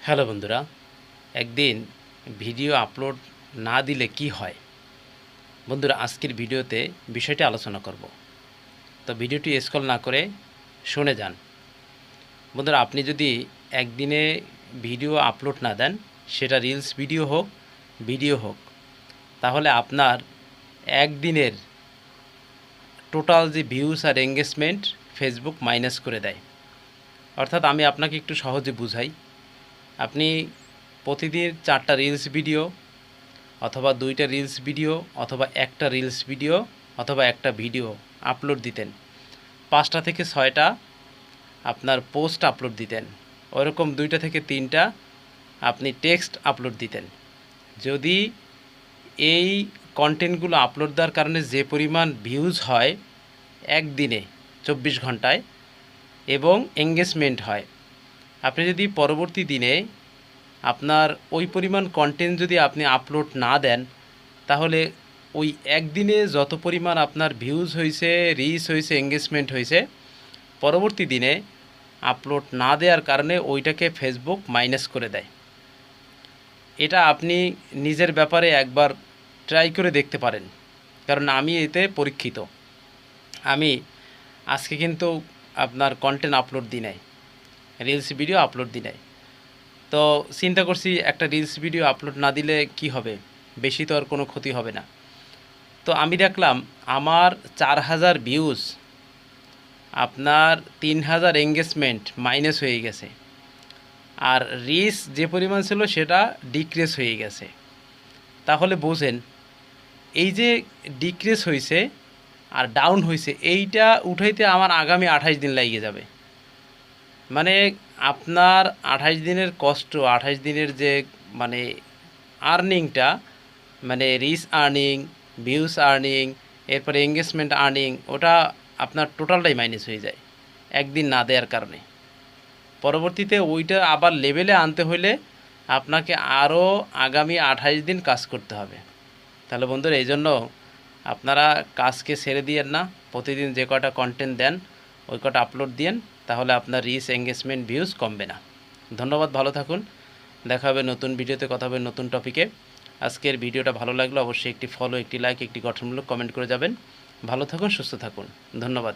Hello বন্ধুরা, একদিন video upload না দিলে কি হয়? বন্ধুরা, আজকের ভিডিওতে বিষয়টি আলোচনা করব। তো ভিডিওটি স্ক্রল না করে শুনে যান। বন্ধুরা, আপনি যদি একদিনে ভিডিও আপলোড না দেন, সেটা রিলস ভিডিও হোক, তাহলে আপনার একদিনের টোটাল যে ভিউজ আর এঙ্গেজমেন্ট ফেসবুক মাইনাস করে দেয়। অর্থাৎ আমি আপনাকে একটু সহজে বুঝাই। আপনি প্রতিদিন 4টা রিলস ভিডিও অথবা 2টা রিলস ভিডিও অথবা একটা রিলস ভিডিও অথবা একটা ভিডিও আপলোড দিতেন, 5টা থেকে 6টা আপনার পোস্ট আপলোড দিতেন, ওরকম 2টা থেকে 3টা আপনি টেক্সট আপলোড দিতেন। যদি এই কন্টেন্টগুলো আপলোড দেওয়ার কারণে যে পরিমাণ ভিউজ হয় একদিনে 24 ঘন্টায় এবং এঙ্গেজমেন্ট হয়, আপনি যদি পরবর্তী দিনে আপনার ওই পরিমাণ কন্টেন্ট যদি আপনি আপলোড না দেন, তাহলে ওই একদিনে যত পরিমাণ আপনার ভিউজ হয়েছে, রিচ হয়েছে, এঙ্গেজমেন্ট হয়েছে, পরবর্তী দিনে আপলোড না দেওয়ার কারণে ওইটাকে ফেসবুক মাইনাস করে দেয়। এটা আপনি নিজের ব্যাপারে একবার ট্রাই করে দেখতে পারেন, কারণ আমি এতে পরীক্ষিত। আমি আজকে কিন্তু আপনার কন্টেন্ট আপলোড দিই নাই, রিলস ভিডিও আপলোড দিই নাই। তো চিন্তা করছি একটা রিলস ভিডিও আপলোড না দিলে কি হবে, বেশি তো আর কোনো ক্ষতি হবে না। তো আমি দেখলাম আমার 4000 ভিউজ, আপনার 3000 এঙ্গেজমেন্ট মাইনাস হয়ে গেছে, আর রিচ যে পরিমাণ ছিল সেটা ডিক্রিজ হয়ে গেছে। তাহলে বোঝেন, এই যে ডিক্রিজ হয়েছে আর ডাউন হয়েছে, এইটা উঠাইতে আমার আগামী 28 দিন লাগিয়ে যাবে। মানে আপনার 28 দিনের কষ্ট, 28 দিনের যে মানে আর্নিংটা, মানে রিচ আর্নিং, ভিউজ আর্নিং, এরপরে এঙ্গেজমেন্ট আর্নিং, ওটা আপনার টোটালটাই মাইনাস হয়ে যায় একদিন না দেওয়ার কারণে। পরবর্তীতে ওইটা আবার লেভেলে আনতে হলে আপনাকে আরও আগামী 28 দিন কাজ করতে হবে। তাহলে বন্ধুরা, এই জন্য আপনারা কাজকে ছেড়ে দিয়েন না, প্রতিদিন যে কটা কন্টেন্ট দেন ওই কটা আপলোড দিয়েন, তাহলে আপনার রিচ, এঙ্গেজমেন্ট, ভিউজ কমবে না। ধন্যবাদ, ভালো থাকুন। দেখা হবে নতুন ভিডিওতে, কথা হবে নতুন টপিকে। আজকের ভিডিওটা ভালো লাগলে অবশ্যই একটি ফলো, একটি লাইক, একটি গঠনমূলক কমেন্ট করে যাবেন। ভালো থাকুন, সুস্থ থাকুন। ধন্যবাদ।